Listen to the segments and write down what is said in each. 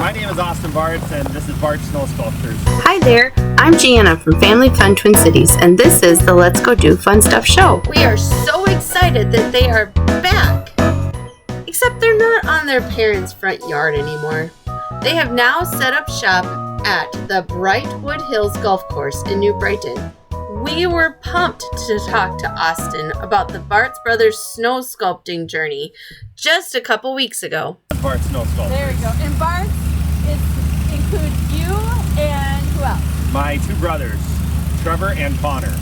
My name is Austin Bartz, and this is Bartz Snow Sculptures. Hi there, I'm Gianna from Family Fun Twin Cities, and this is the Let's Go Do Fun Stuff show. We are so excited that they are back, except they're not on their parents' front yard anymore. They have now set up shop at the Brightwood Hills Golf Course in New Brighton. We were pumped to talk to Austin about the Bartz brothers snow sculpting journey just a couple weeks ago. Bartz Snow Sculptures. There we go. And Bartz includes you and who else? My two brothers, Trevor and Connor.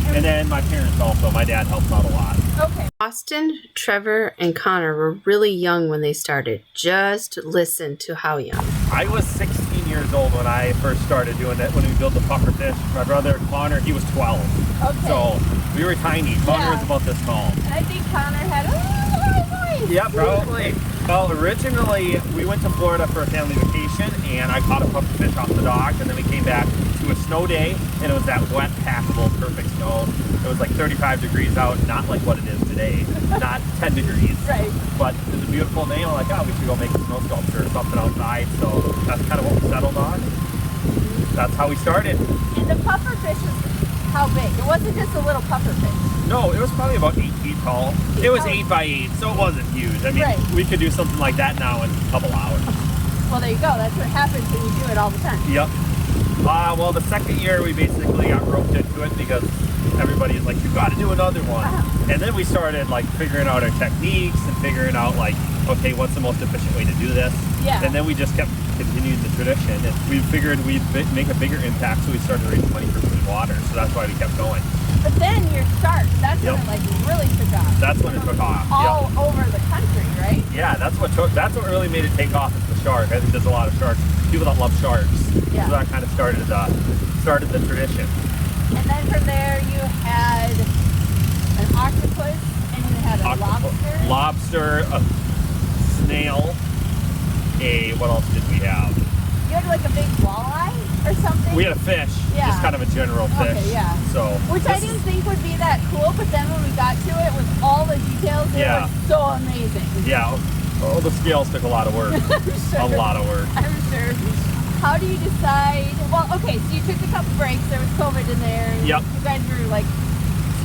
And then my parents also. My dad helps out a lot. Okay. Austin, Trevor, and Connor were really young when they started. Just listen to how young. I was 16 years old when I first started doing it, when we built the puffer fish. My brother Connor, he was 12. Okay. So we were tiny. Connor was about this tall. And I think Connor had a voice. Yeah, probably. Well, originally we went to Florida for a family vacation, and I caught a puffer fish off the dock, and then we came back to a snow day, and it was that wet, packable, perfect snow. It was like 35 degrees out, not like what it is today, not 10 degrees. Right. But it was a beautiful day, and I'm like, oh, we should go make a snow sculpture or something outside. So that's kind of what we settled on. That's how we started. And the puffer fish was how big? It wasn't just a little puffer fish. No, it was probably about 8 feet tall. It was 8 by 8, so it wasn't huge. I mean, we could do something like that now in a couple hours. Well, there you go. That's what happens when you do it all the time. Yep. Well, the second year we basically got roped into it because everybody's like, you got to do another one. And then we started like figuring out our techniques and figuring out like, okay, what's the most efficient way to do this? Yeah. And then we just kept continuing the tradition, and we figured we'd make a bigger impact, so we started raising money for clean water. So that's why we kept going. But then your start, that's when it like really took off. That's when it took off. All over the country, right? Yeah, that's what really made it take off is the shark. I think there's a lot of sharks, people that love sharks. Yeah. So that kind of started the tradition. And then from there you had an octopus, and you had a lobster, a snail, what else did we have? You had like a big walleye or something? We had a fish, just kind of a general fish. Okay, yeah. So which I didn't think would be that cool, but then when we got to it with all the details, it was so amazing. Yeah. Oh, the scales took a lot of work. I'm sure. A lot of work. I'm sure. How do you decide? Well, okay, so you took a couple breaks. There was COVID in there. Yep. You guys were like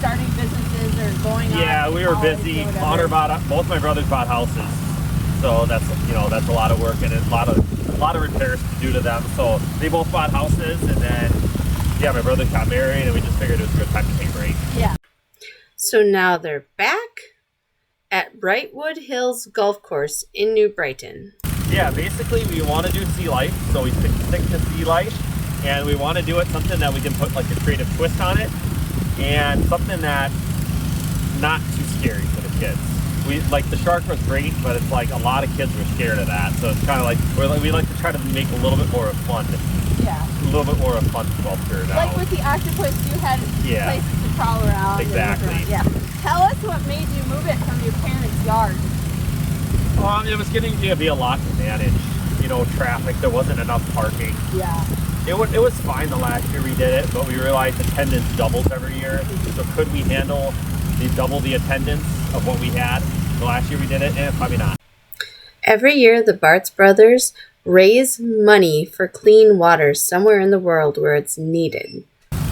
starting businesses or going on. Yeah, we were busy. Connor both my brothers bought houses. So that's a lot of work and a lot of repairs to do to them. So they both bought houses, and then my brother got married, and we just figured it was a good time to take a break. Yeah. So now they're back at Brightwood Hills Golf Course in New Brighton. Yeah, basically we want to do sea life, so we stick to sea life, and we want to do it something that we can put like a creative twist on it, and something that's not too scary for the kids. The shark was great, but it's like a lot of kids were scared of that, so it's kind of like we like to try to make a little bit more of fun. Yeah. A little bit more of fun sculpture now. Like with the octopus, you had places to crawl around. Exactly. Yeah. Tell us what made you move it from your parents' yard. It was getting to be a lot to manage. Traffic. There wasn't enough parking. Yeah. It was fine the last year we did it, but we realized attendance doubles every year. So could we handle double the attendance of what we had the last year we did it? Probably not. Every year, the Bartz brothers raise money for clean water somewhere in the world where it's needed.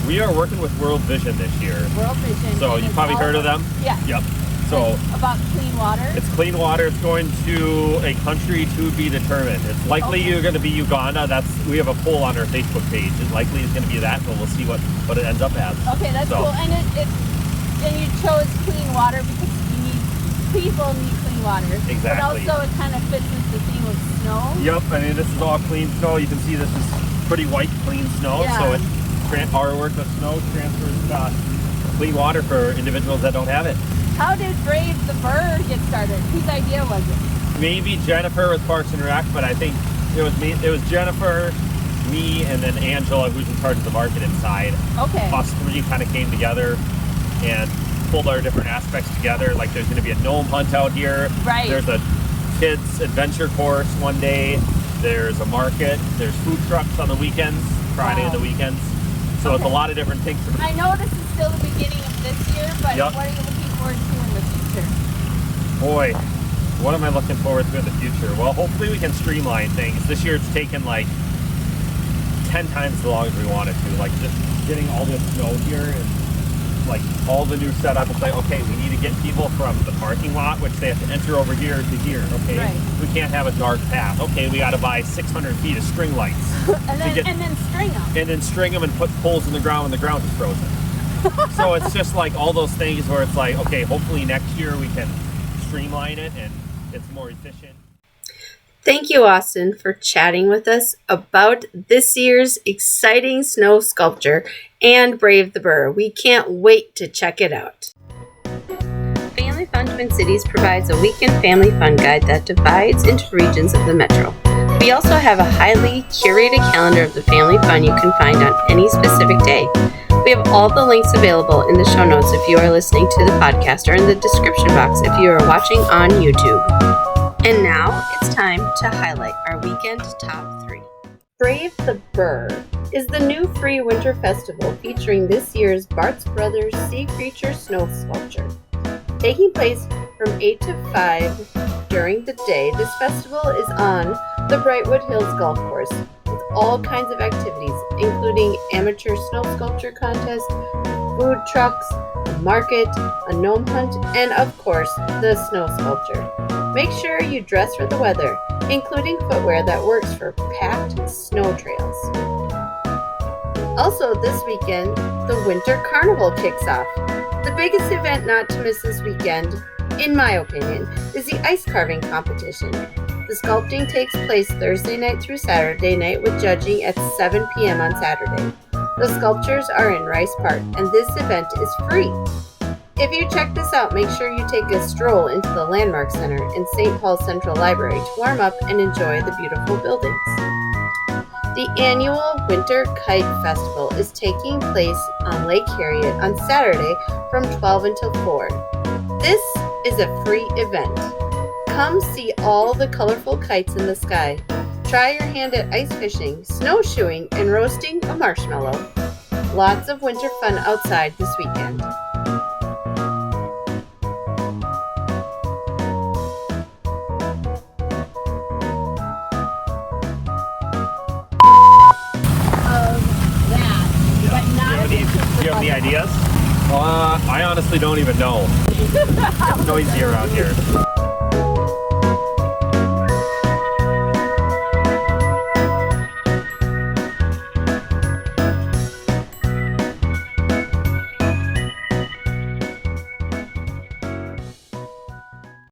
We are working with World Vision this year. World Vision. So you've probably heard of them? Yeah. Yep. So about clean water? It's clean water. It's going to a country to be determined. It's likely you're going to be Uganda. We have a poll on our Facebook page. It's likely it's going to be that, but we'll see what it ends up as. Okay, that's cool. And and you chose clean water because people need clean water. Exactly. But also it kind of fits into the theme of snow. Yep. I mean, this is all clean snow. You can see this is pretty white, clean snow. Yeah. So our work with snow transfers clean water for individuals that don't have it. How did Brave the BRRR get started? Whose idea was it? Maybe Jennifer with Parks and Rec, but I think it was me. It was Jennifer, me, and then Angela, who's in charge of the marketing side. Okay. Us three kind of came together and pulled our different aspects together. Like there's going to be a gnome hunt out here. Right. There's a kids adventure course one day. There's a market. There's food trucks on the weekends, Friday and the weekends. So it's a lot of different things. I know this is still the beginning of this year, but what are you looking forward to in the future? Boy, what am I looking forward to in the future? Well, hopefully we can streamline things. This year it's taken like 10 times as long as we wanted to. Like just getting all this snow here and like all the new setup. It's like, okay, we need to get people from the parking lot, which they have to enter over here to here. Okay, Right. we can't have a dark path. Okay, we got to buy 600 feet of string lights. and then string them. And then string them and put poles in the ground when the ground is frozen. So it's just like all those things where it's like, okay, hopefully next year we can streamline it and it's more efficient. Thank you, Austin, for chatting with us about this year's exciting snow sculpture and Brave the BRRR. We can't wait to check it out. Family Fun Twin Cities provides a weekend family fun guide that divides into regions of the metro. We also have a highly curated calendar of the family fun you can find on any specific day. We have all the links available in the show notes if you are listening to the podcast, or in the description box if you are watching on YouTube. And now it's time to highlight our weekend top 3. Brave the BRRR is the new free winter festival featuring this year's Bartz Brothers Sea Creature Snow Sculpture. Taking place from 8 to 5 during the day, this festival is on the Brightwood Hills Golf Course with all kinds of activities, including amateur snow sculpture contest, food trucks, a market, a gnome hunt, and of course, the snow sculpture. Make sure you dress for the weather, including footwear that works for packed snow trails. Also this weekend, the Winter Carnival kicks off. The biggest event not to miss this weekend, in my opinion, is the ice carving competition. The sculpting takes place Thursday night through Saturday night with judging at 7 p.m. on Saturday. The sculptures are in Rice Park, and this event is free. If you check this out, make sure you take a stroll into the Landmark Center in St. Paul Central Library to warm up and enjoy the beautiful buildings. The annual Winter Kite Festival is taking place on Lake Harriet on Saturday from 12 until 4. This is a free event. Come see all the colorful kites in the sky. Try your hand at ice fishing, snowshoeing, and roasting a marshmallow. Lots of winter fun outside this weekend. Do you have any ideas? I honestly don't even know. It's noisy around here.